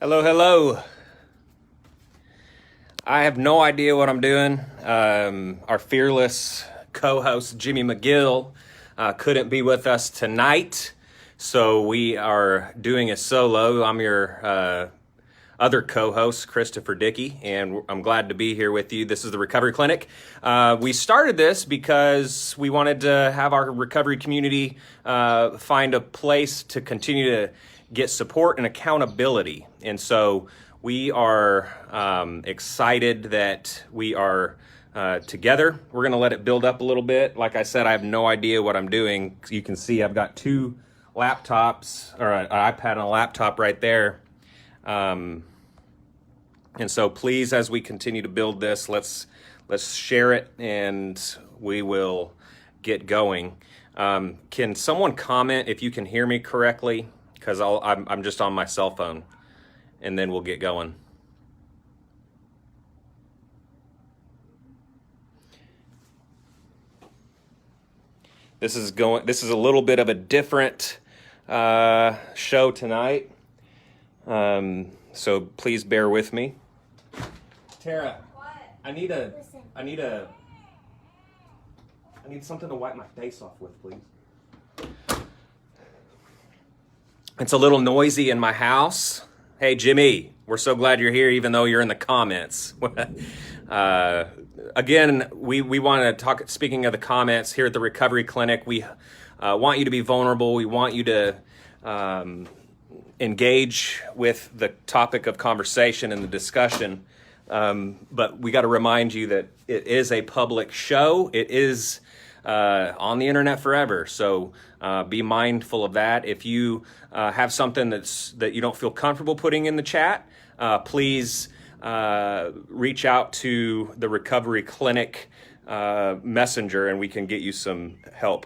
Hello, hello. I have no idea what I'm doing. Our fearless co-host Jimmy McGill couldn't be with us tonight, so we are doing a solo. I'm your other co-host, Christopher Dickey, and I'm glad to be here with you. This is the Recovery Clinic. We started this because we wanted to have our recovery community find a place to continue to get support and accountability. And so we are excited that we are together. We're going to let it build up a little bit. Like I said, I have no idea what I'm doing. You can see I've got two laptops, or an iPad and a laptop right there. And so please, as we continue to build this, let's share it and we will get going. Can someone comment if you can hear me correctly? Because I'm just on my cell phone, and then we'll get going. This is a little bit of a different show tonight. So please bear with me. Tara, what? I need something to wipe my face off with, please. It's a little noisy in my house. Hey, Jimmy, we're so glad you're here, even though you're in the comments. Again, we want to talk, speaking of the comments, here at the Recovery Clinic, we want you to be vulnerable. We want you to engage with the topic of conversation and the discussion. But we got to remind you that it is a public show. It is on the internet forever. So be mindful of that. If you have something that you don't feel comfortable putting in the chat, please reach out to the Recovery Clinic messenger, and we can get you some help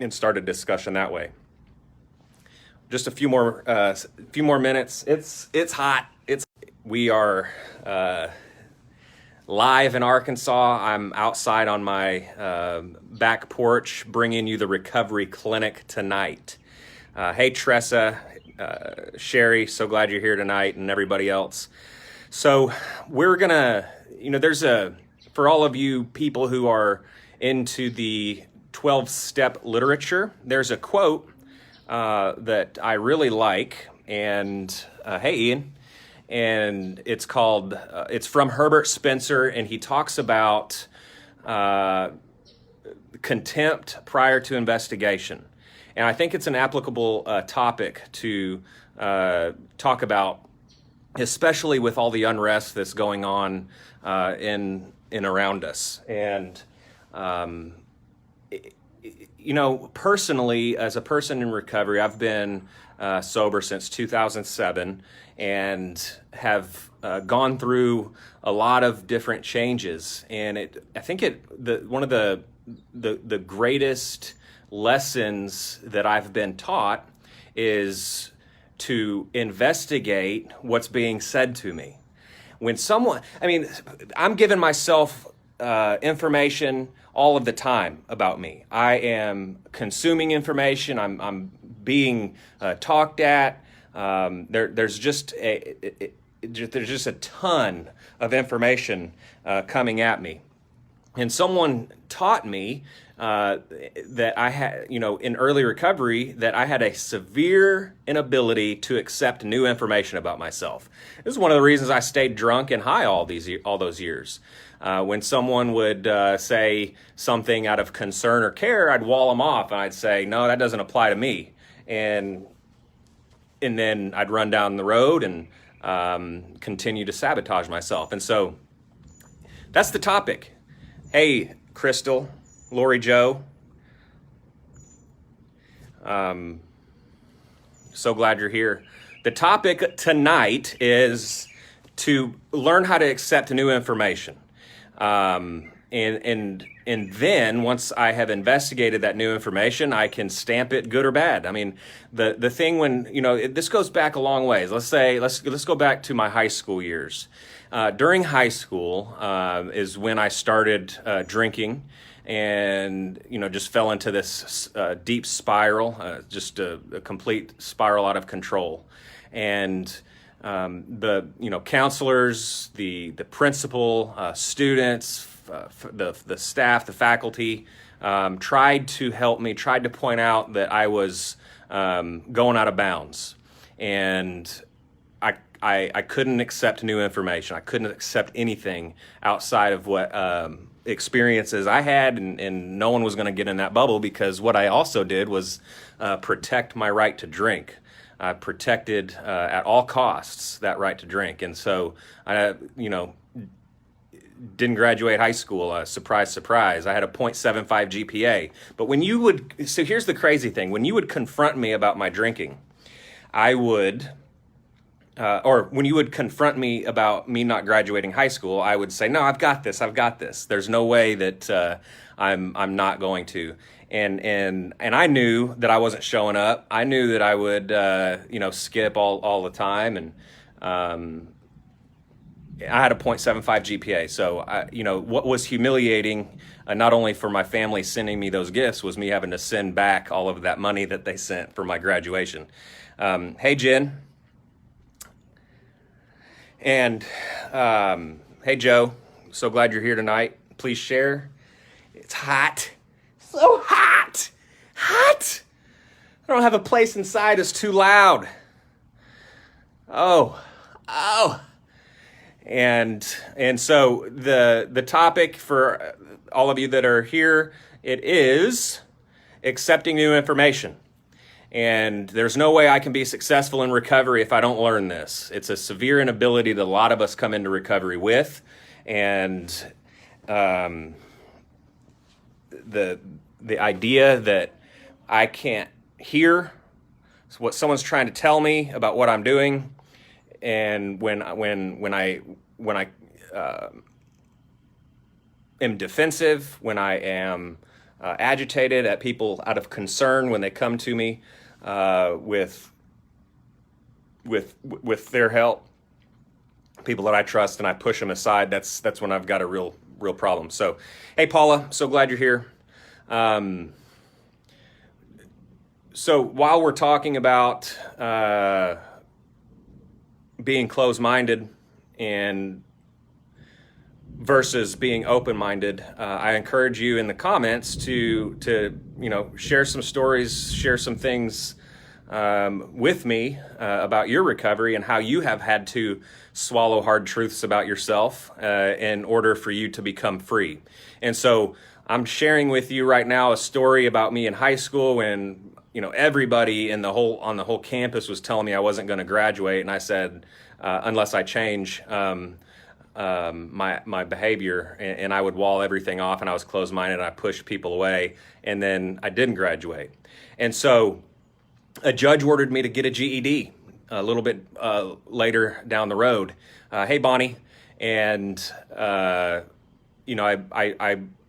and start a discussion that way. Just a few more minutes. It's hot. We are live in Arkansas. I'm outside on my back porch bringing you the Recovery Clinic tonight. Hey, Tressa, Sherry, so glad you're here tonight, and everybody else. So we're gonna, for all of you people who are into the 12-step literature, there's a quote that I really like, and hey, Ian. And it's called, it's from Herbert Spencer, and he talks about contempt prior to investigation. And I think it's an applicable topic to talk about, especially with all the unrest that's going on in around us. And, personally, as a person in recovery, I've been sober since 2007 and have gone through a lot of different changes. And I think one of the greatest lessons that I've been taught is to investigate what's being said to me. When I'm giving myself information all of the time about me. I am consuming information. I'm being talked at. There's just a ton of information coming at me. And someone taught me that I had, in early recovery, that I had a severe inability to accept new information about myself. This is one of the reasons I stayed drunk and high all those years. When someone would say something out of concern or care, I'd wall them off and I'd say, no, that doesn't apply to me. And then I'd run down the road and continue to sabotage myself. And so that's the topic. Hey, Crystal, Lori Joe. So glad you're here. The topic tonight is to learn how to accept new information. And then once I have investigated that new information, I can stamp it good or bad. I mean, the thing when, this goes back a long ways. Let's go back to my high school years. During high school is when I started drinking and, just fell into this deep spiral, just a complete spiral out of control. And the counselors, the principal, students, the staff, the faculty tried to help me, tried to point out that I was going out of bounds, and I couldn't accept new information. I couldn't accept anything outside of what experiences I had, and no one was going to get in that bubble, because what I also did was protect my right to drink. I protected at all costs that right to drink, and so I, didn't graduate high school. Surprise, surprise. I had a .75 GPA. But so here's the crazy thing: when you would confront me about my drinking, I would. Or when you would confront me about me not graduating high school, I would say, "No, I've got this. I've got this. There's no way that I'm not going to." And I knew that I wasn't showing up. I knew that I would skip all the time, and I had a .75 GPA. So what was humiliating, not only for my family sending me those gifts, was me having to send back all of that money that they sent for my graduation. Hey, Jen. And hey, Joe, so glad you're here tonight. Please share. It's hot. So hot. Hot. I don't have a place inside. It's too loud. Oh. And so the topic for all of you that are here, it is accepting new information. And there's no way I can be successful in recovery if I don't learn this. It's a severe inability that a lot of us come into recovery with. And the idea that I can't hear what someone's trying to tell me about what I'm doing, and when I am defensive, when I am agitated at people out of concern when they come to me with their help, people that I trust, and I push them aside, that's when I've got a real problem. So, hey, Paula, so glad you're here. So while we're talking about being closed-minded and versus being open-minded, I encourage you in the comments to share some stories, share some things with me about your recovery and how you have had to swallow hard truths about yourself in order for you to become free. And so I'm sharing with you right now a story about me in high school when everybody on the whole campus was telling me I wasn't going to graduate, and I said unless I change my behavior, and I would wall everything off, and I was closed-minded, and I pushed people away, and then I didn't graduate. And so a judge ordered me to get a GED a little bit later down the road. Hey, Bonnie. And I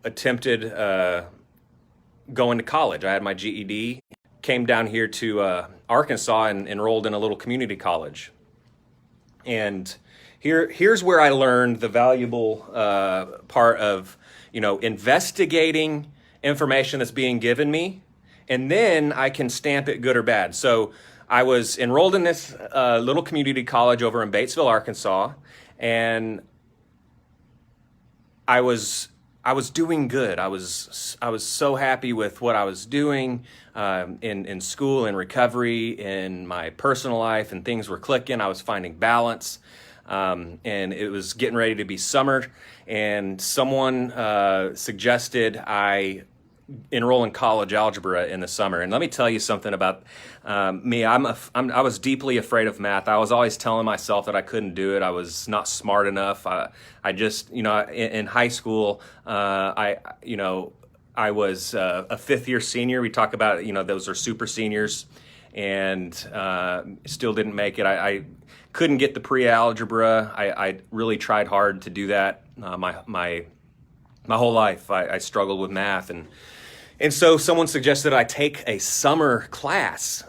attempted going to college. I had my GED, came down here to Arkansas and enrolled in a little community college. And here's where I learned the valuable part of, investigating information that's being given me, and then I can stamp it good or bad. So I was enrolled in this little community college over in Batesville, Arkansas, and I was doing good. I was so happy with what I was doing in school, in recovery, in my personal life, and things were clicking. I was finding balance. And it was getting ready to be summer, and someone suggested I enroll in college algebra in the summer. And let me tell you something about me. I was deeply afraid of math. I was always telling myself that I couldn't do it. I was not smart enough. I just, in high school, I was a fifth-year senior. We talk about, those are super seniors, and still didn't make it. I couldn't get the pre-algebra. I really tried hard to do that. My whole life, I struggled with math, and so someone suggested I take a summer class.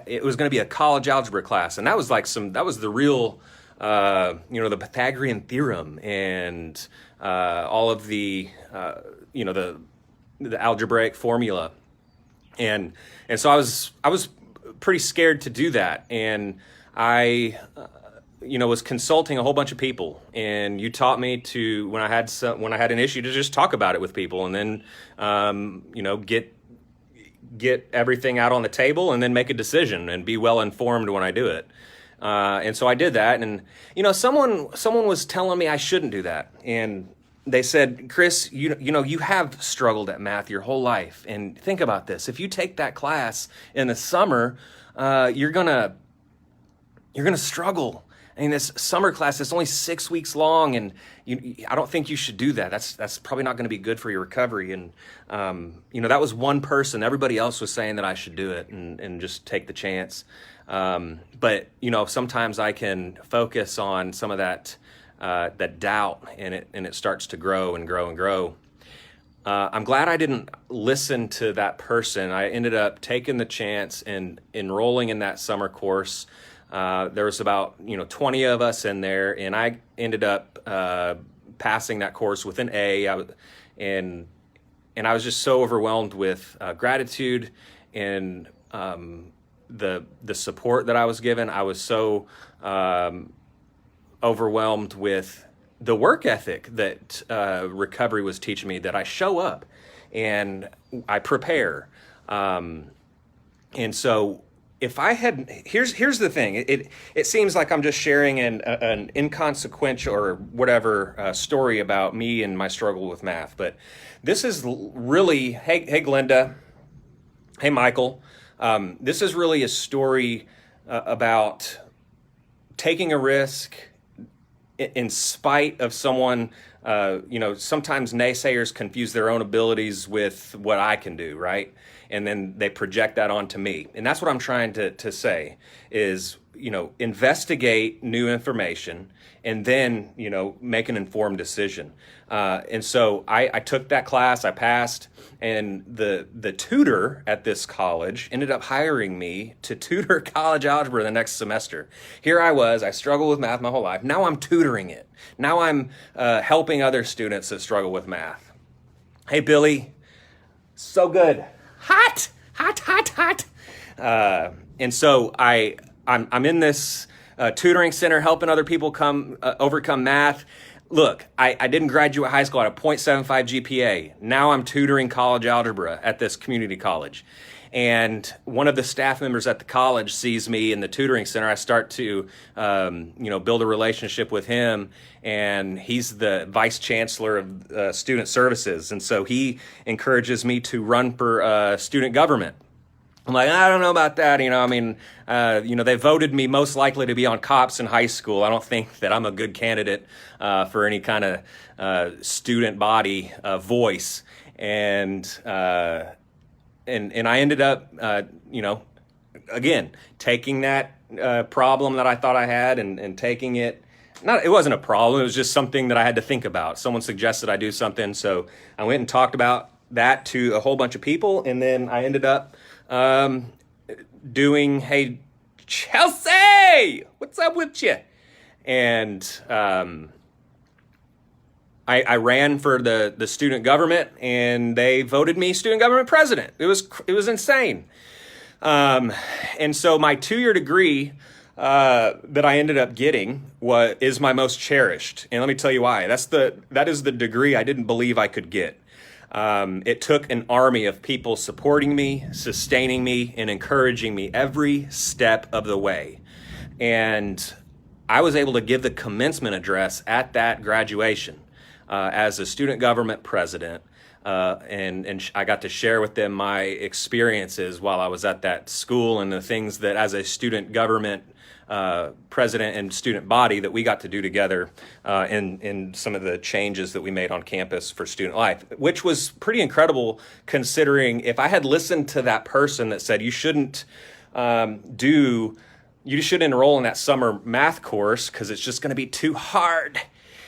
It was going to be a college algebra class, and that was the real, the Pythagorean theorem and all of the, the algebraic formula, and so I was pretty scared to do that, and I was consulting a whole bunch of people, and you taught me to, when I had an issue, to just talk about it with people, and then get everything out on the table, and then make a decision and be well informed when I do it. And so I did that, and someone was telling me I shouldn't do that, and they said, Chris, you have struggled at math your whole life, and think about this: if you take that class in the summer, you're gonna struggle. I mean, this summer class is only 6 weeks long, and I don't think you should do that. That's probably not going to be good for your recovery. And that was one person. Everybody else was saying that I should do it and just take the chance. But sometimes I can focus on some of that doubt, and it starts to grow and grow and grow. I'm glad I didn't listen to that person. I ended up taking the chance and enrolling in that summer course. There was about 20 of us in there, and I ended up passing that course with an A. And I was just so overwhelmed with gratitude and the support that I was given. I was so overwhelmed with the work ethic that recovery was teaching me, that I show up and I prepare. And so if I had, here's the thing, it seems like I'm just sharing an inconsequential or whatever story about me and my struggle with math, but this is really, hey Glenda, hey Michael, this is really a story about taking a risk in spite of someone. Sometimes naysayers confuse their own abilities with what I can do, right? And then they project that onto me. And that's what I'm trying to say is, investigate new information and then, make an informed decision. And so I took that class, I passed, and the tutor at this college ended up hiring me to tutor college algebra the next semester. Here I struggled with math my whole life. Now I'm tutoring it. Now I'm helping other students that struggle with math. Hey, Billy, so good. Hot. And so I'm in this tutoring center helping other people overcome math. Look, I didn't graduate high school at a 0.75 GPA. Now I'm tutoring college algebra at this community college. And one of the staff members at the college sees me in the tutoring center. I start to, build a relationship with him, and he's the vice chancellor of student services. And so he encourages me to run for student government. I'm like, I don't know about that. They voted me most likely to be on cops in high school. I don't think that I'm a good candidate for any kind of student body voice. And I ended up, again, taking that problem that I thought I had and taking it. It wasn't a problem. It was just something that I had to think about. Someone suggested I do something. So I went and talked about that to a whole bunch of people. And then I ended up doing, hey, Chelsea, what's up with you? And I ran for the student government, and they voted me student government president. It was insane. And so my 2-year degree that I ended up getting is my most cherished. And let me tell you why. That is the degree I didn't believe I could get. It took an army of people supporting me, sustaining me, and encouraging me every step of the way. And I was able to give the commencement address at that graduation as a student government president. And I got to share with them my experiences while I was at that school and the things that as a student government president and student body that we got to do together in some of the changes that we made on campus for student life, which was pretty incredible considering if I had listened to that person that said you shouldn't enroll in that summer math course because it's just going to be too hard.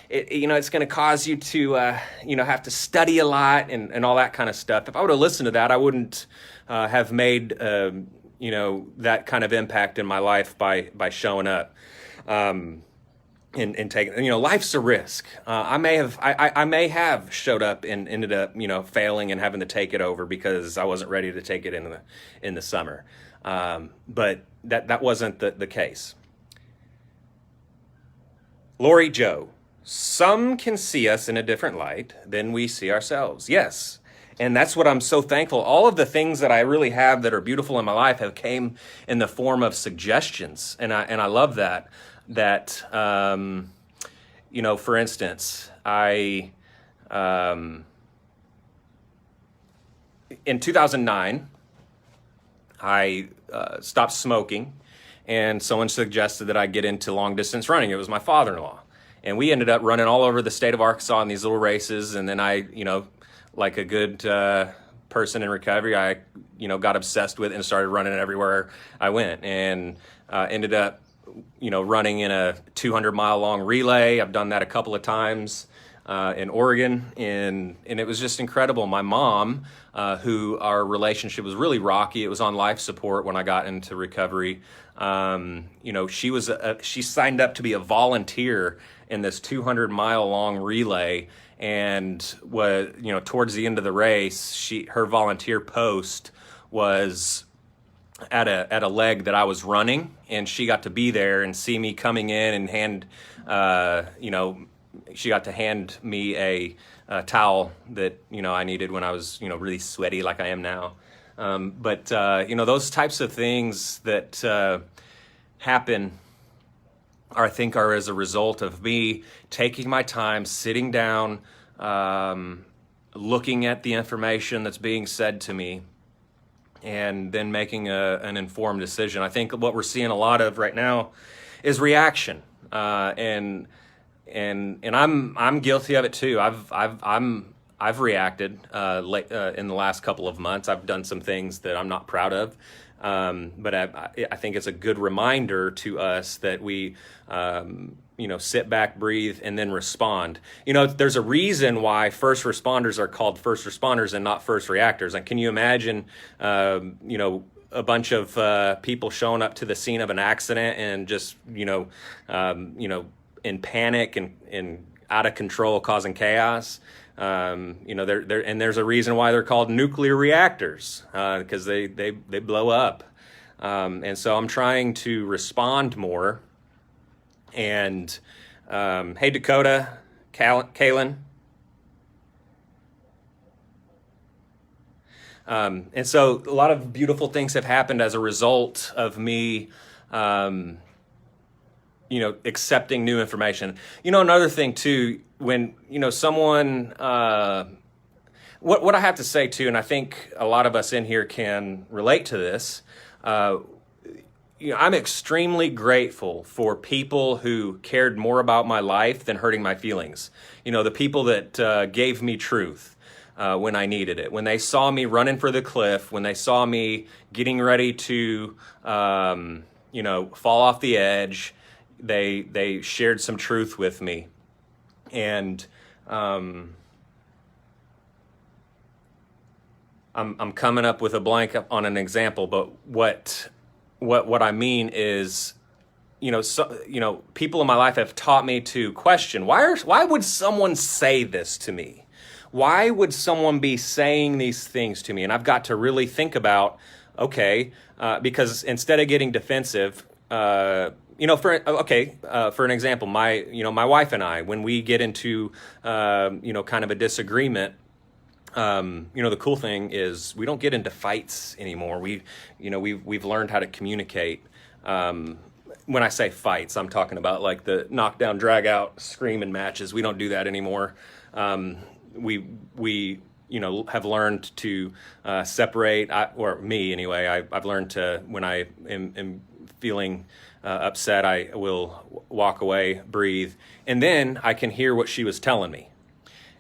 It's going to cause you to, have to study a lot and all that kind of stuff. If I would have listened to that, I wouldn't have made, that kind of impact in my life by showing up and taking, life's a risk. I may have showed up and ended up, failing and having to take it over because I wasn't ready to take it in the summer. But that wasn't the case. Lori Joe, some can see us in a different light than we see ourselves. Yes. And that's what I'm so thankful. All of the things that I really have that are beautiful in my life have came in the form of suggestions. And I love that. That, for instance, in 2009, I stopped smoking, and someone suggested that I get into long distance running. It was my father-in-law. And we ended up running all over the state of Arkansas in these little races. And then like a good person in recovery, I, got obsessed with it and started running everywhere I went, and ended up, running in a 200-mile long relay. I've done that a couple of times in Oregon, and it was just incredible. My mom, who our relationship was really rocky, it was on life support when I got into recovery. She signed up to be a volunteer in this 200-mile long relay, and was, towards the end of the race, her volunteer post was at a leg that I was running, and she got to be there and see me coming in and she got to hand me a towel that, I needed when I was, really sweaty like I am now. But those types of things that happen, I think, are as a result of me taking my time, sitting down, looking at the information that's being said to me, and then making an informed decision. I think what we're seeing a lot of right now is reaction, and I'm guilty of it too. I've reacted in the last couple of months. I've done some things that I'm not proud of, but I think it's a good reminder to us that we sit back, breathe, and then respond. There's a reason why first responders are called first responders and not first reactors. And can you imagine, a bunch of people showing up to the scene of an accident and just, in panic and out of control, causing chaos? And there's a reason why they're called nuclear reactors, because they blow up. And so I'm trying to respond more. And hey, Dakota, Kaylin. And so a lot of beautiful things have happened as a result of me, accepting new information. Another thing too, when, someone, what I have to say too, and I think a lot of us in here can relate to this, I'm extremely grateful for people who cared more about my life than hurting my feelings. The people that gave me truth when I needed it. When they saw me running for the cliff, when they saw me getting ready to, fall off the edge, they shared some truth with me. And I'm coming up with a blank on an example, but what I mean is, people in my life have taught me to question, why would someone say this to me? Why would someone be saying these things to me? And I've got to really think about, because instead of getting defensive, for an example, my wife and I, when we get into, kind of a disagreement, the cool thing is we don't get into fights anymore. We've learned how to communicate. When I say fights, I'm talking about like the knockdown, drag out, screaming matches. We don't do that anymore. We have learned to separate, or me anyway. I've learned to, when I am feeling upset, I will walk away, breathe, and then I can hear what she was telling me.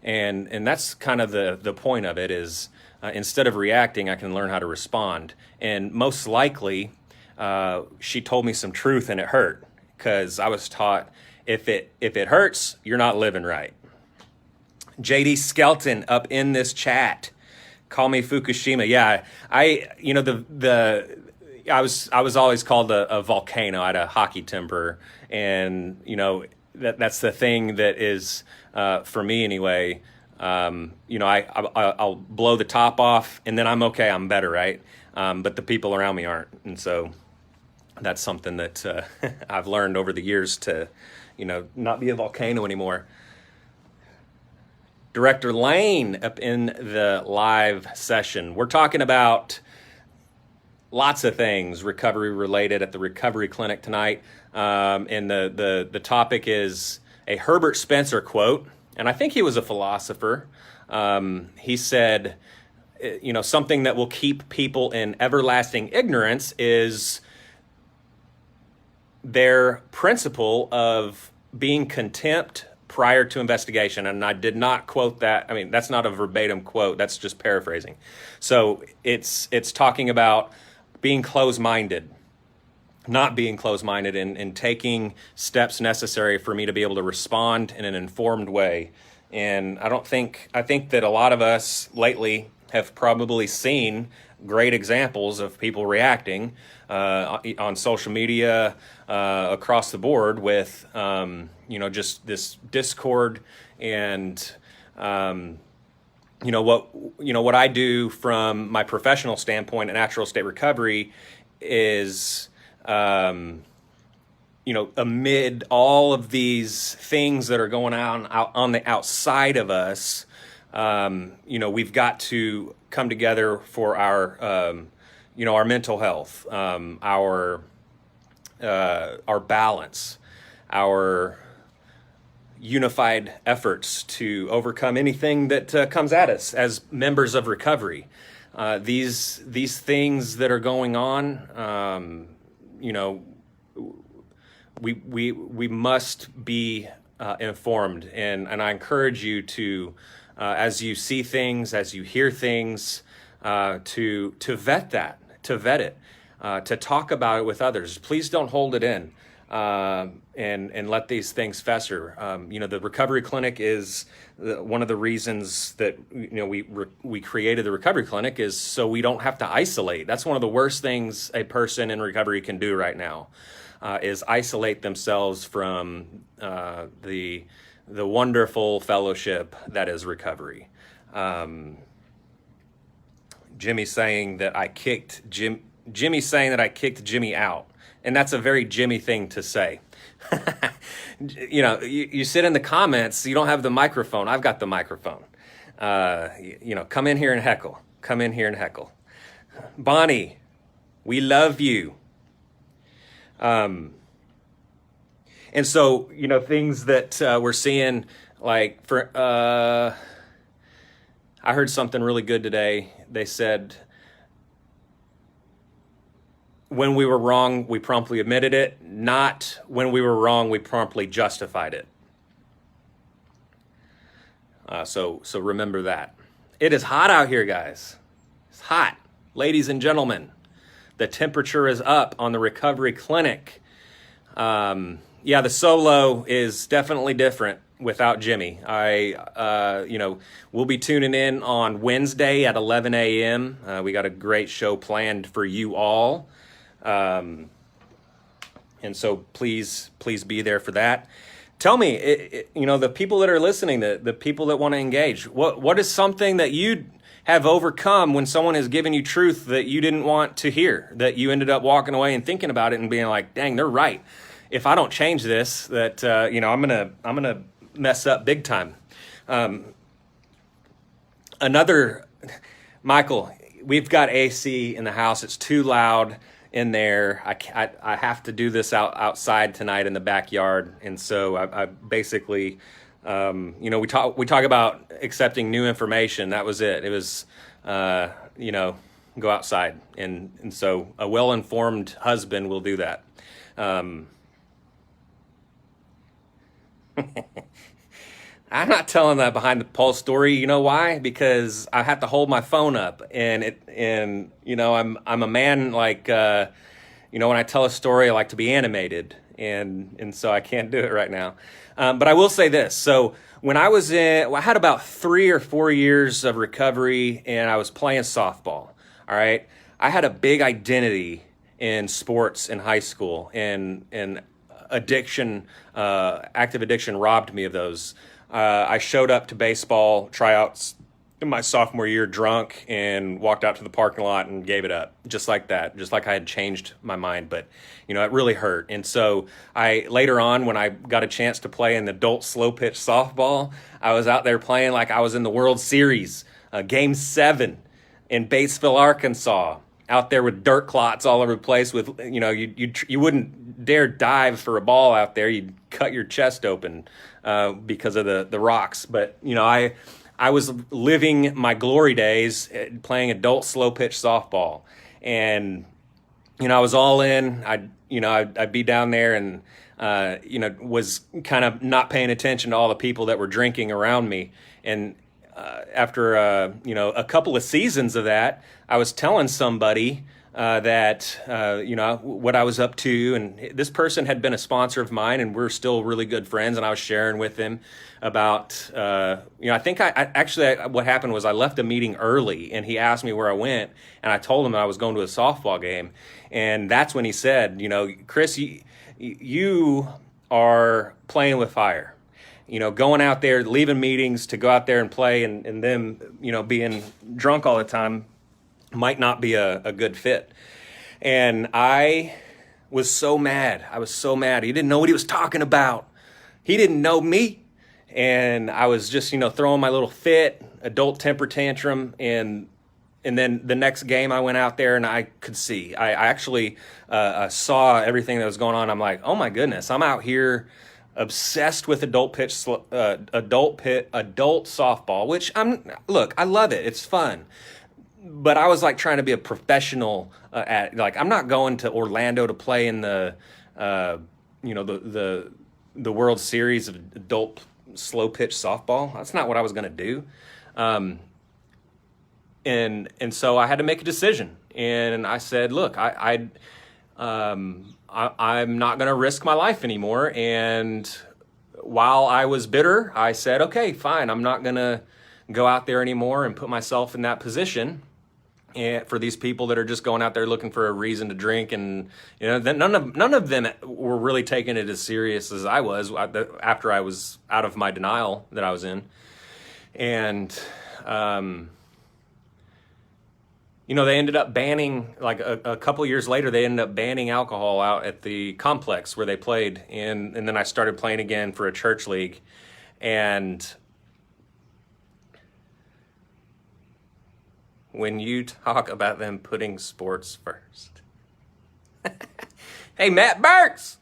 And that's kind of the point of it is, instead of reacting, I can learn how to respond. And most likely, she told me some truth and it hurt, because I was taught if it hurts, you're not living right. JD Skelton up in this chat. Call me Fukushima. Yeah, I was always called a volcano. I had a hockey temper, and that's the thing that is, for me anyway. I'll blow the top off, and then I'm okay. I'm better, right? But the people around me aren't, and so That's something that I've learned over the years to, not be a volcano anymore. Director Lane up in the live session. We're talking about lots of things recovery related at the Recovery Clinic tonight. And the topic is a Herbert Spencer quote. And I think he was a philosopher. He said, something that will keep people in everlasting ignorance is their principle of being contempt prior to investigation. And I did not quote that. I mean, that's not a verbatim quote. That's just paraphrasing. So it's talking about being closed-minded, not being closed-minded, and taking steps necessary for me to be able to respond in an informed way. And I think that a lot of us lately have probably seen great examples of people reacting on social media across the board with just this discord and what I do from my professional standpoint in natural state recovery is amid all of these things that are going on the outside of us, we've got to come together for our mental health, our balance, our unified efforts to overcome anything that comes at us as members of recovery. These things that are going on, we must be informed, and I encourage you to, as you see things, as you hear things, to vet it, to talk about it with others. Please don't hold it in, and let these things fester. The Recovery Clinic is one of the reasons that we created the Recovery Clinic is so we don't have to isolate. That's one of the worst things a person in recovery can do right now. Is isolate themselves from the wonderful fellowship that is recovery. Jimmy's saying that I kicked Jimmy out, and that's a very Jimmy thing to say. You sit in the comments. You don't have the microphone. I've got the microphone. Come in here and heckle. Come in here and heckle. Bonnie, we love you. And so, things that we're seeing, like I heard something really good today. They said, when we were wrong, we promptly admitted it. Not when we were wrong, we promptly justified it. So remember that. It is hot out here, guys. It's hot. Ladies and gentlemen, the temperature is up on the Recovery Clinic. The solo is definitely different without Jimmy. We'll be tuning in on Wednesday at 11 a.m. We got a great show planned for you all. And so please be there for that. Tell me, the people that are listening, the people that want to engage, what is something that you have overcome when someone has given you truth that you didn't want to hear, that you ended up walking away and thinking about it and being like, dang, they're right. If I don't change this, that, I'm going to mess up big time. Michael, we've got AC in the house. It's too loud in there. I have to do this outside tonight in the backyard. And so I basically, we talk about accepting new information. That was it. It was, go outside. And so a well-informed husband will do that. I'm not telling that behind the pulse story. You know why? Because I have to hold my phone up, and I'm a man, like, when I tell a story, I like to be animated, and so I can't do it right now. But I will say this. So when I had about 3 or 4 years of recovery, and I was playing softball. All right. I had a big identity in sports in high school, and addiction, active addiction robbed me of those. I showed up to baseball tryouts in my sophomore year drunk and walked out to the parking lot and gave it up just like that, just like I had changed my mind. But, it really hurt. And so I later on, when I got a chance to play in the adult slow pitch softball, I was out there playing like I was in the World Series, Game 7 in Batesville, Arkansas, out there with dirt clots all over the place with, you wouldn't dare dive for a ball out there. You'd cut your chest open because of the rocks. But, I was living my glory days playing adult slow pitch softball, and I was all in. I'd be down there and was kind of not paying attention to all the people that were drinking around me. And after a couple of seasons of that, I was telling somebody that what I was up to, and this person had been a sponsor of mine, and we're still really good friends. And I was sharing with him about I think what happened was I left a meeting early, and he asked me where I went, and I told him that I was going to a softball game, and that's when he said, Chris, you are playing with fire. Going out there, leaving meetings to go out there and play, and them, being drunk all the time might not be a good fit. And I was so mad. I was so mad. He didn't know what he was talking about. He didn't know me. And I was just, throwing my little fit, adult temper tantrum. And then the next game I went out there and I could see. I actually saw everything that was going on. I'm like, oh my goodness, I'm out here obsessed with adult softball, which I love it. It's fun. But I was like trying to be a professional I'm not going to Orlando to play in the World Series of adult slow pitch softball. That's not what I was going to do. And so I had to make a decision, and I said, look, I'm not going to risk my life anymore. And while I was bitter, I said, okay, fine. I'm not going to go out there anymore and put myself in that position. And for these people that are just going out there looking for a reason to drink, and none of them were really taking it as serious as I was after I was out of my denial that I was in. And they ended up banning, like a couple years later, they ended up banning alcohol out at the complex where they played, and then I started playing again for a church league. And when you talk about them putting sports first. Hey, Matt Burks!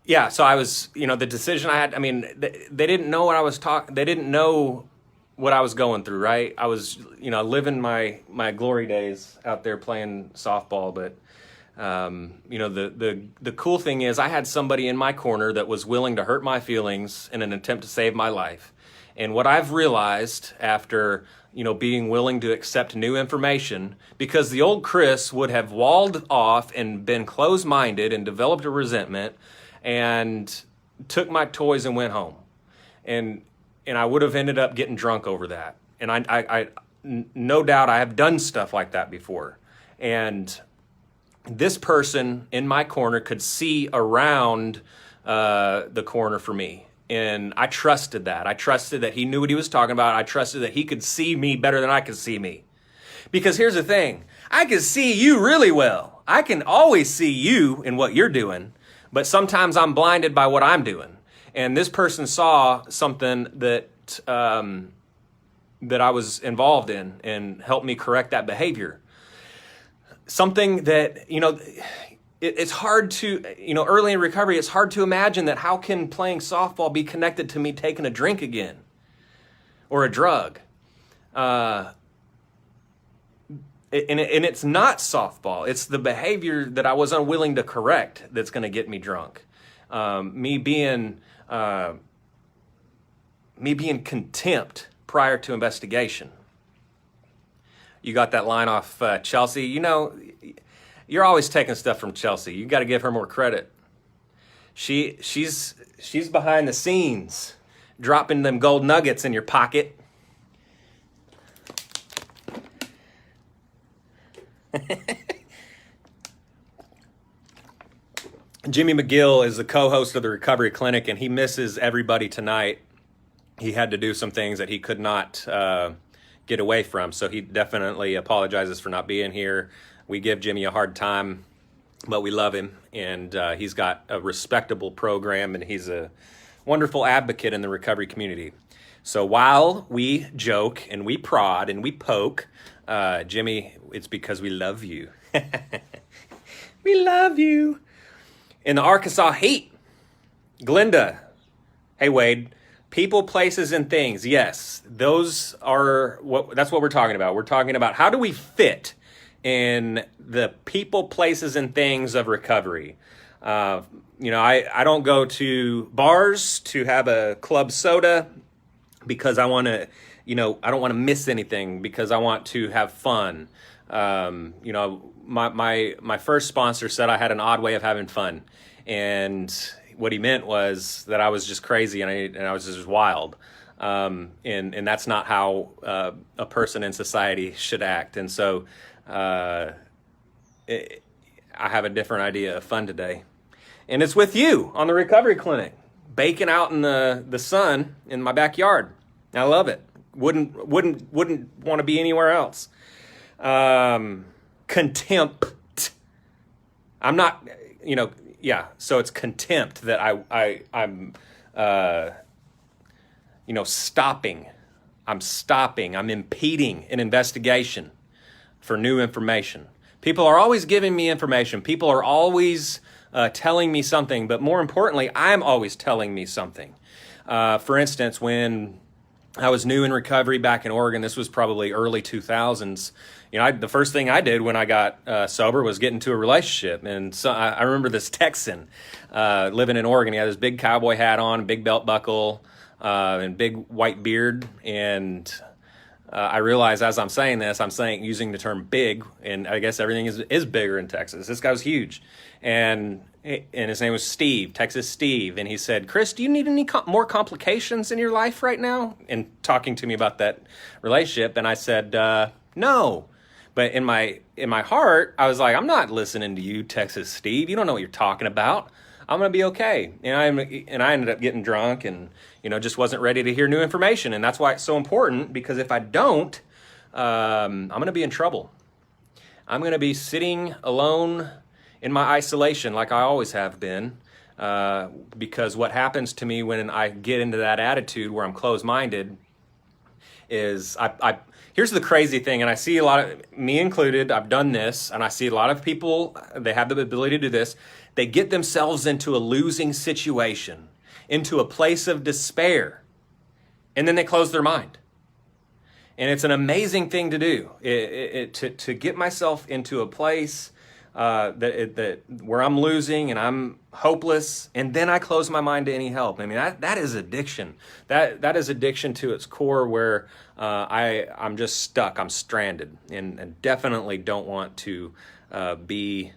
Yeah, so I was, the decision I had, they didn't know what I was they didn't know what I was going through, right? I was, living my glory days out there playing softball, but, the cool thing is I had somebody in my corner that was willing to hurt my feelings in an attempt to save my life. And what I've realized after, being willing to accept new information, because the old Chris would have walled off and been closed-minded and developed a resentment and took my toys and went home. And I would have ended up getting drunk over that. And I no doubt I have done stuff like that before. And this person in my corner could see around the corner for me. And I trusted that. I trusted that he knew what he was talking about. I trusted that he could see me better than I could see me. Because here's the thing. I can see you really well. I can always see you in what you're doing. But sometimes I'm blinded by what I'm doing. And this person saw something that I was involved in and helped me correct that behavior. Something that, it's hard to, early in recovery, it's hard to imagine that how can playing softball be connected to me taking a drink again or a drug? And it's not softball. It's the behavior that I was unwilling to correct that's going to get me drunk. Me being contempt prior to investigation. You got that line off Chelsea. You're always taking stuff from Chelsea. You got to give her more credit. She's behind the scenes, dropping them gold nuggets in your pocket. Jimmy McGill is the co-host of the Recovery Clinic, and he misses everybody tonight. he had to do some things that he could not get away from. So he definitely apologizes for not being here. We give Jimmy a hard time, but we love him, and he's got a respectable program, and he's a wonderful advocate in the recovery community. So while we joke and we prod and we poke, Jimmy, it's because we love you. We love you. In the Arkansas heat, Glenda, hey Wade, people, places, and things. Yes, those are that's what we're talking about. We're talking about how do we fit in the people, places, and things of recovery. I don't go to bars to have a club soda because I want to, I don't want to miss anything because I want to have fun. My first sponsor said I had an odd way of having fun, and what he meant was that I was just crazy and I was just wild. And that's not how a person in society should act. And so I have a different idea of fun today. And it's with you on the Recovery Clinic, baking out in the sun in my backyard. I love it. Wouldn't want to be anywhere else. Contempt. I'm not, so it's contempt that I'm stopping. I'm impeding an investigation for new information. People are always giving me information. People are always telling me something, but more importantly, I'm always telling me something. For instance, when I was new in recovery back in Oregon, this was probably early 2000s. The first thing I did when I got sober was get into a relationship. And so I remember this Texan living in Oregon. He had his big cowboy hat on, big belt buckle, and big white beard. And I realized as I'm saying this, using the term big, and I guess everything is bigger in Texas. This guy was huge. And his name was Steve, Texas Steve. And he said, "Chris, do you need any more complications in your life right now?" And talking to me about that relationship. And I said, no. But in my heart, I was like, I'm not listening to you, Texas Steve. You don't know what you're talking about. I'm going to be okay. And I ended up getting drunk and, just wasn't ready to hear new information. And that's why it's so important, because if I don't, I'm going to be in trouble. I'm going to be sitting alone in my isolation like I always have been, because what happens to me when I get into that attitude where I'm closed-minded is here's the crazy thing, and I see a lot of, me included, I've done this, and I see a lot of people, they have the ability to do this. They get themselves into a losing situation, into a place of despair, and then they close their mind. And it's an amazing thing to do, to get myself into a place where I'm losing and I'm hopeless, and then I close my mind to any help. I mean, that is addiction. That is addiction to its core, where I'm just stuck. I'm stranded, and definitely don't want to be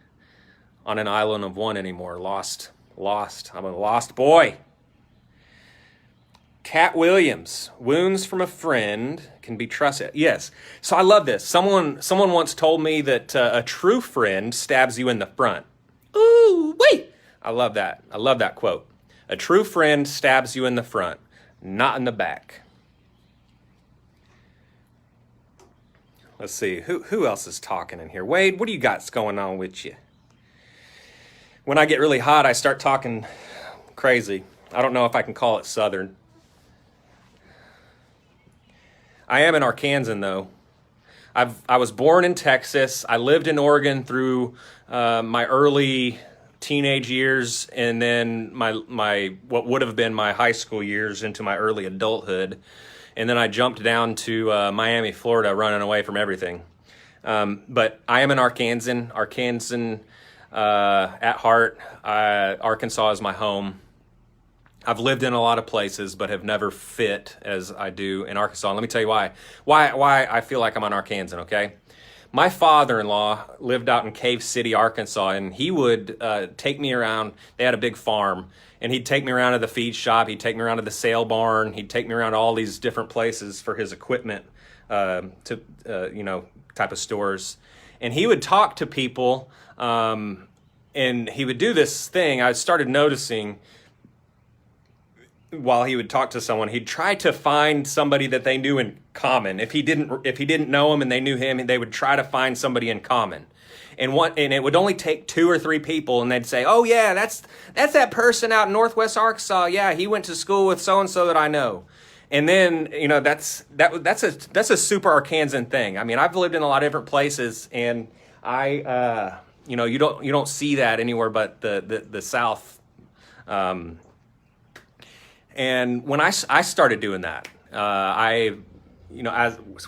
on an island of one anymore. Lost. I'm a lost boy. Cat Williams, wounds from a friend can be trusted. Yes. So I love this. Someone once told me that a true friend stabs you in the front. Ooh, wait. I love that. I love that quote. A true friend stabs you in the front, not in the back. Let's see. Who else is talking in here? Wade, what do you got going on with you? When I get really hot, I start talking crazy. I don't know if I can call it Southern. I am an Arkansan, though. I was born in Texas. I lived in Oregon through my early teenage years, and then my what would have been my high school years into my early adulthood. And then I jumped down to Miami, Florida, running away from everything. But I am an Arkansan at heart. Arkansas is my home. I've lived in a lot of places, but have never fit as I do in Arkansas. And let me tell you why. Why I feel like I'm an Arkansan, okay? My father-in-law lived out in Cave City, Arkansas, and he would take me around. They had a big farm, and he'd take me around to the feed shop. He'd take me around to the sale barn. He'd take me around to all these different places for his equipment, type of stores. And he would talk to people, and he would do this thing. I started noticing while he would talk to someone, he'd try to find somebody that they knew in common. If he didn't know him and they knew him, they would try to find somebody in common. And it would only take 2 or 3 people, and they'd say, "Oh yeah, that's that person out in Northwest Arkansas. Yeah, he went to school with so and so that I know." And then that's a super Arkansan thing. I mean, I've lived in a lot of different places, and you don't see that anywhere but the South. And when I started doing that,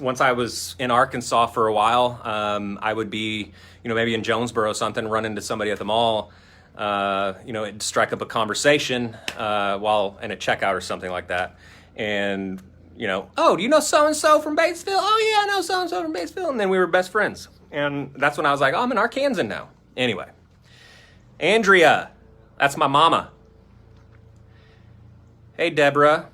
once I was in Arkansas for a while, I would be, maybe in Jonesboro or something, run into somebody at the mall, it'd strike up a conversation while in a checkout or something like that. And, "Oh, do you know so-and-so from Batesville? Oh, yeah, I know so-and-so from Batesville." And then we were best friends. And that's when I was like, "Oh, I'm in Arkansan now." Anyway, Andrea, that's my mama. Hey, Deborah.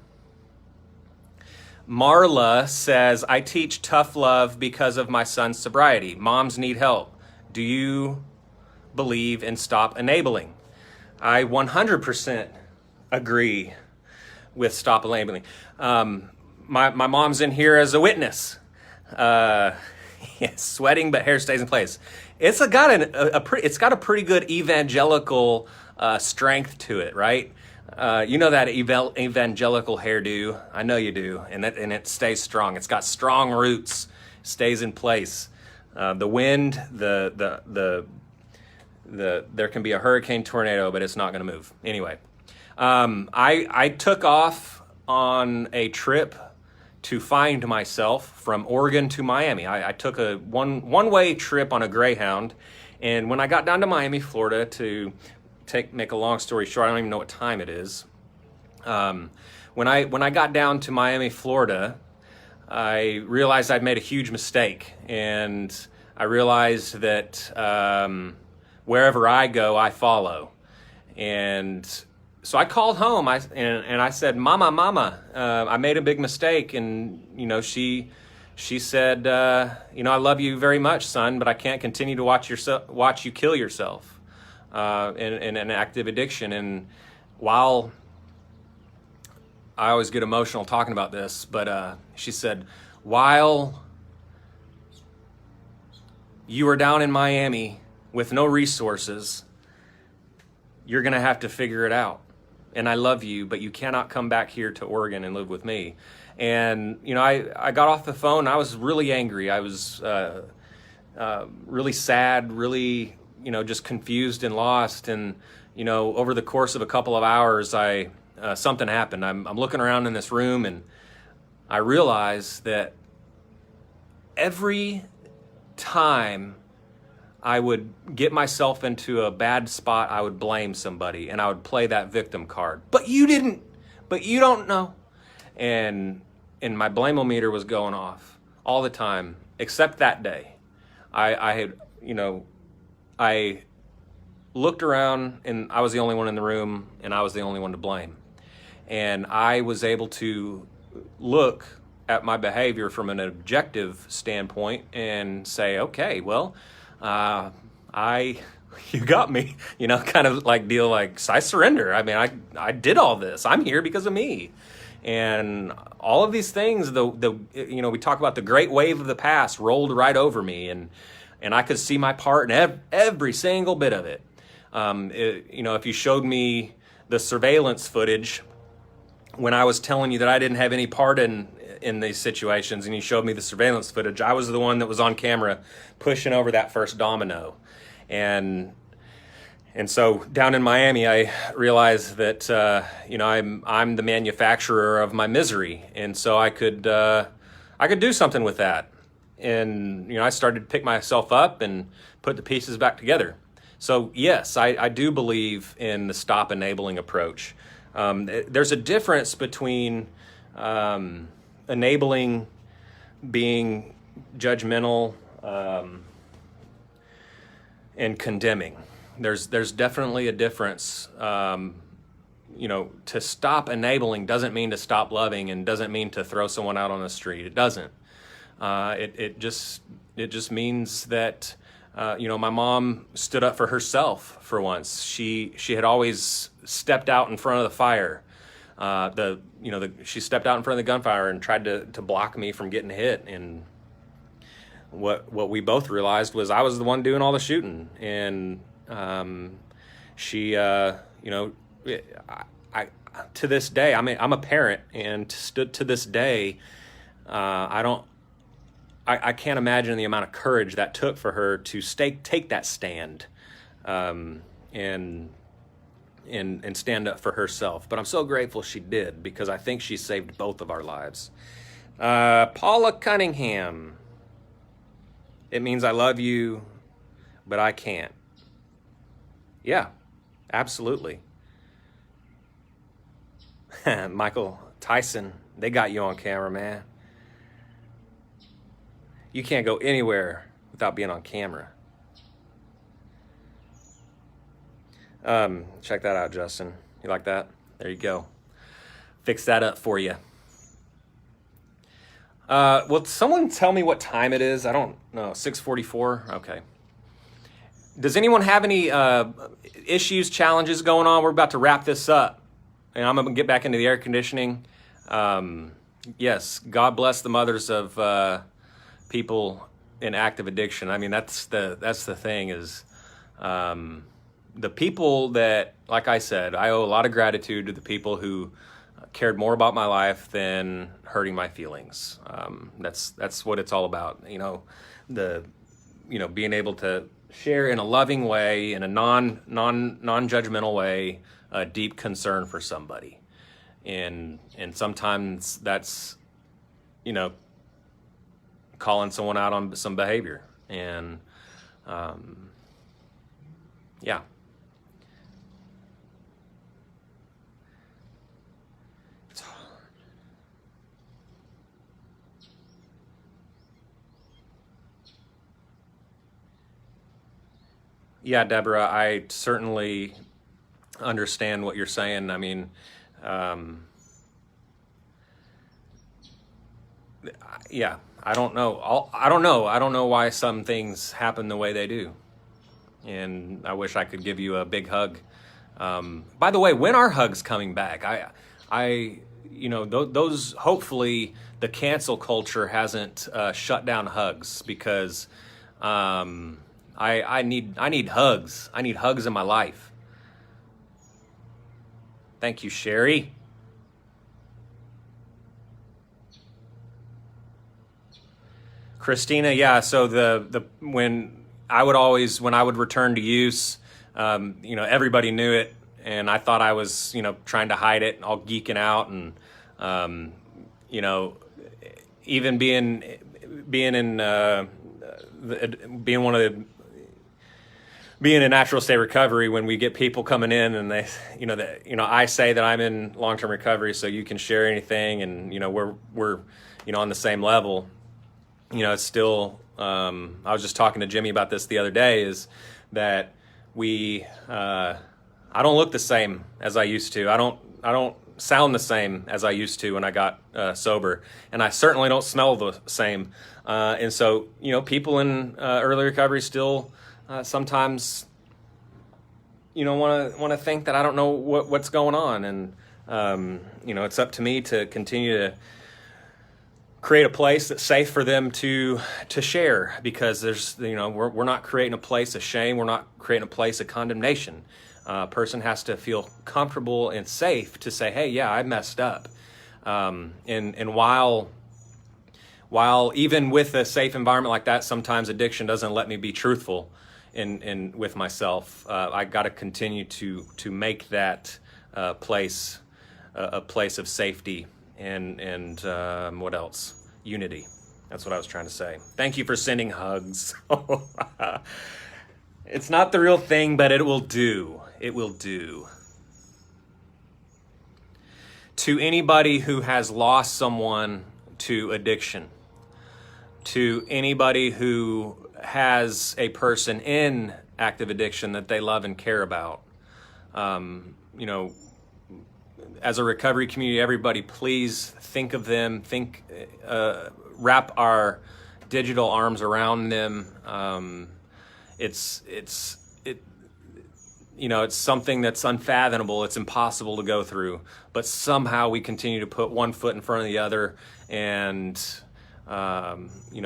Marla says, "I teach tough love because of my son's sobriety. Moms need help. Do you believe in stop enabling?" I 100% agree with stop enabling. My mom's in here as a witness. Sweating, but hair stays in place. It's got a pretty good evangelical strength to it, right? That evangelical hairdo. I know you do, and it stays strong. It's got strong roots, stays in place. The wind, there can be a hurricane, tornado, but it's not going to move. Anyway, I took off on a trip to find myself from Oregon to Miami. I took a one-way trip on a Greyhound, and when I got down to Miami, Florida, to make a long story short, I don't even know what time it is. When I got down to Miami, Florida, I realized I'd made a huge mistake, and I realized that wherever I go, I follow. And so I called home. I said, "Mama, I made a big mistake." And she said, "I love you very much, son, but I can't continue to watch you kill yourself in an active addiction." And while I always get emotional talking about this, but she said, "While you are down in Miami with no resources, you're going to have to figure it out. And I love you, but you cannot come back here to Oregon and live with me." And, I got off the phone. I was really angry. I was really sad, really, just confused and lost. And, over the course of a couple of hours, something happened. I'm looking around in this room, and I realized that every time I would get myself into a bad spot, I would blame somebody, and I would play that victim card. But you don't know. And my blame-o-meter was going off all the time, except that day. I looked around, and I was the only one in the room, and I was the only one to blame. And I was able to look at my behavior from an objective standpoint and say, okay, well, you got me, kind of like deal like, I surrender. I mean, I did all this. I'm here because of me. And all of these things, we talk about the great wave of the past rolled right over me, and I could see my part in every single bit of it. If you showed me the surveillance footage when I was telling you that I didn't have any part in these situations, and you showed me the surveillance footage, I was the one that was on camera pushing over that first domino. And so down in Miami, I realized that I'm the manufacturer of my misery, and so I could do something with that. And I started to pick myself up and put the pieces back together. So yes, I do believe in the stop enabling approach. There's a difference between enabling, being judgmental, and condemning. There's definitely a difference. To stop enabling doesn't mean to stop loving, and doesn't mean to throw someone out on the street. It doesn't. It just means that my mom stood up for herself for once. She had always stepped out in front of the fire. she stepped out in front of the gunfire and tried to block me from getting hit. And what we both realized was I was the one doing all the shooting. And she, I to this day, I mean, I'm a parent, and to this day, I can't imagine the amount of courage that took for her to take that stand, and stand up for herself. But I'm so grateful she did, because I think she saved both of our lives. Paula Cunningham. It means I love you, but I can't. Yeah, absolutely. Michael Tyson, they got you on camera, man. You can't go anywhere without being on camera. Check that out, Justin. You like that? There you go. Fix that up for you. Will someone tell me what time it is? I don't know. 6:44? Okay. Does anyone have any issues, challenges going on? We're about to wrap this up, and I'm going to get back into the air conditioning. Yes, God bless the mothers of people in active addiction. I mean, that's the thing is, the people that, like I said, I owe a lot of gratitude to the people who cared more about my life than hurting my feelings. That's what it's all about. Being able to share in a loving way, in a non-judgmental way, a deep concern for somebody. And sometimes that's, calling someone out on some behavior. And yeah. Yeah, Deborah, I certainly understand what you're saying. I mean, yeah, I don't know. I don't know. I don't know why some things happen the way they do. And I wish I could give you a big hug. By the way, when are hugs coming back? Those, hopefully the cancel culture hasn't shut down hugs, because I need hugs. I need hugs in my life. Thank you, Sherry. Christina, yeah. So when I would return to use, everybody knew it, and I thought I was, trying to hide it, all geeking out, and even being in natural state recovery, when we get people coming in and they, I say that I'm in long-term recovery, so you can share anything, and we're on the same level. It's still. I was just talking to Jimmy about this the other day. Is that I don't look the same as I used to. I don't sound the same as I used to when I got sober, and I certainly don't smell the same. And so, people in early recovery still sometimes, want to think that I don't know what's going on, and it's up to me to continue to create a place that's safe for them to share, because there's, we're not creating a place of shame. We're not creating a place of condemnation. A person has to feel comfortable and safe to say, hey, yeah, I messed up. And while even with a safe environment like that, sometimes addiction doesn't let me be truthful in with myself. I got to continue to make that place a place of safety and what else? Unity. That's what I was trying to say. Thank you for sending hugs. It's not the real thing, but it will do. It will do. To anybody who has lost someone to addiction, to anybody who has a person in active addiction that they love and care about, as a recovery community, everybody, please think of them. Wrap our digital arms around them. it's something that's unfathomable. It's impossible to go through, but somehow we continue to put one foot in front of the other and,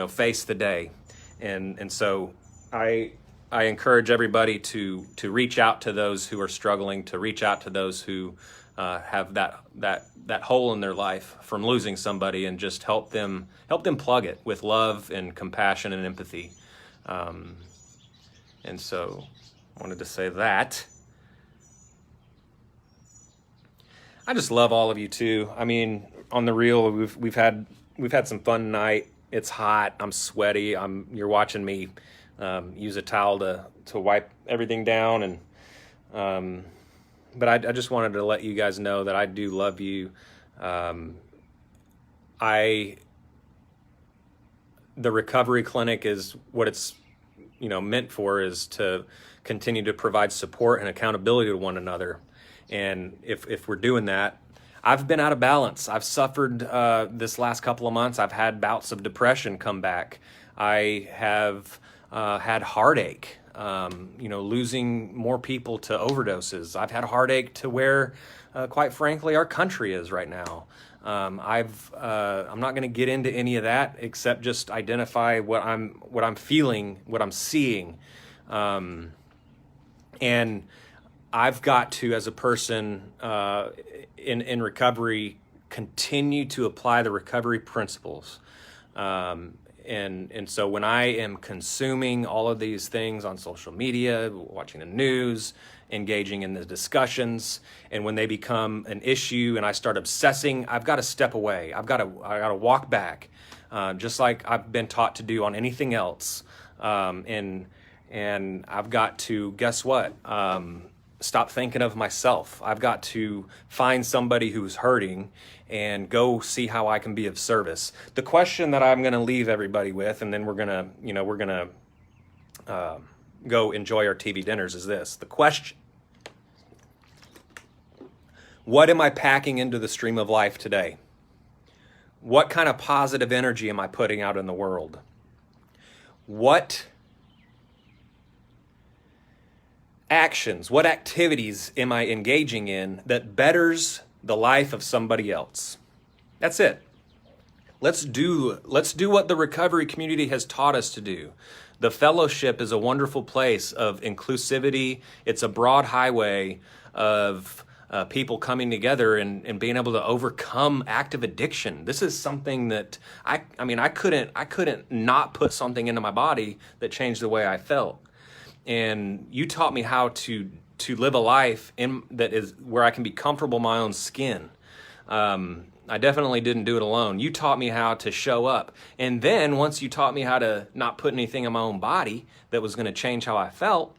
face the day. And so I encourage everybody to reach out to those who are struggling, to reach out to those who have that hole in their life from losing somebody, and just help them plug it with love and compassion and empathy. And so I wanted to say that. I just love all of you too. I mean, on the real, we've had some fun tonight. It's hot. I'm sweaty. You're watching me use a towel to wipe everything down, and but I just wanted to let you guys know that I do love you. The recovery clinic is what it's meant for, is to continue to provide support and accountability to one another. And if we're doing that, I've been out of balance. I've suffered this last couple of months. I've had bouts of depression come back. I have had heartache, losing more people to overdoses. I've had heartache to where, quite frankly, our country is right now. I'm not going to get into any of that, except just identify what I'm feeling, what I'm seeing, and I've got to, as a person in recovery, continue to apply the recovery principles. And so when I am consuming all of these things on social media, watching the news, engaging in the discussions, and when they become an issue and I start obsessing, I've got to step away. I got to walk back, just like I've been taught to do on anything else. And I've got to, guess what? Stop thinking of myself. I've got to find somebody who's hurting and go see how I can be of service. The question that I'm going to leave everybody with, and then we're going to go enjoy our TV dinners, is this. The question: what am I packing into the stream of life today? What kind of positive energy am I putting out in the world? What actions, what activities am I engaging in that betters the life of somebody else? That's it. Let's do what the recovery community has taught us to do. The fellowship is a wonderful place of inclusivity. It's a broad highway of people coming together and being able to overcome active addiction. This is something that I couldn't not put something into my body that changed the way I felt. And you taught me how to live a life that is where I can be comfortable in my own skin. I definitely didn't do it alone. You taught me how to show up. And then once you taught me how to not put anything in my own body that was going to change how I felt,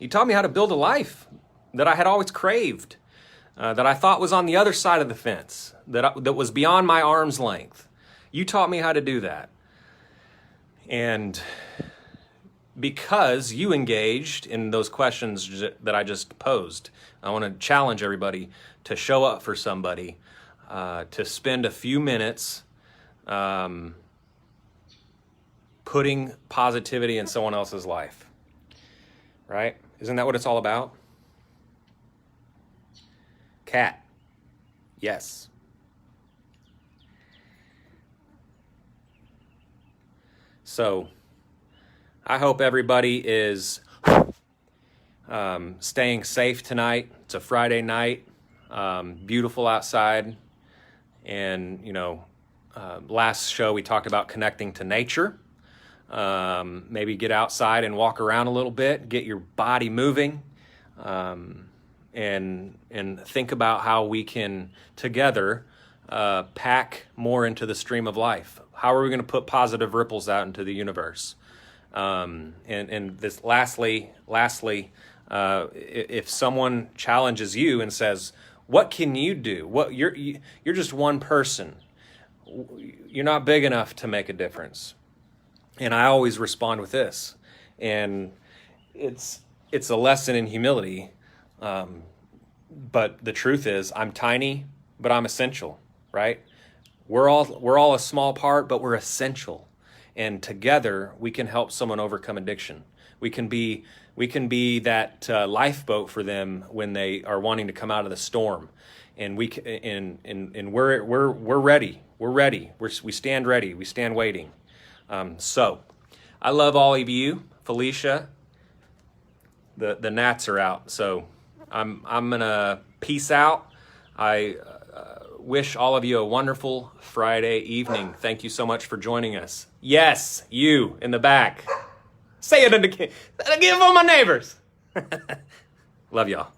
you taught me how to build a life that I had always craved, that I thought was on the other side of the fence, that was beyond my arm's length. You taught me how to do that. And because you engaged in those questions that I just posed, I want to challenge everybody to show up for somebody, to spend a few minutes putting positivity in someone else's life, right? Isn't that what it's all about? Cat, yes. So I hope everybody is staying safe tonight. It's a Friday night, beautiful outside. And, last show we talked about connecting to nature. Maybe get outside and walk around a little bit, get your body moving, and think about how we can together pack more into the stream of life. How are we going to put positive ripples out into the universe? And this lastly, if someone challenges you and says, "What can you do? You're just one person. You're not big enough to make a difference." And I always respond with this, and it's a lesson in humility. But the truth is, I'm tiny, but I'm essential, right? We're all a small part, but we're essential. and together we can help someone overcome addiction. We can be that lifeboat for them when they are wanting to come out of the storm, and we're ready. We're ready. We stand ready. We stand waiting. So, I love all of you, Felicia. The gnats are out, so I'm gonna peace out. I wish all of you a wonderful Friday evening. Thank you so much for joining us. Yes, you in the back. Say it again for my neighbors. Love y'all.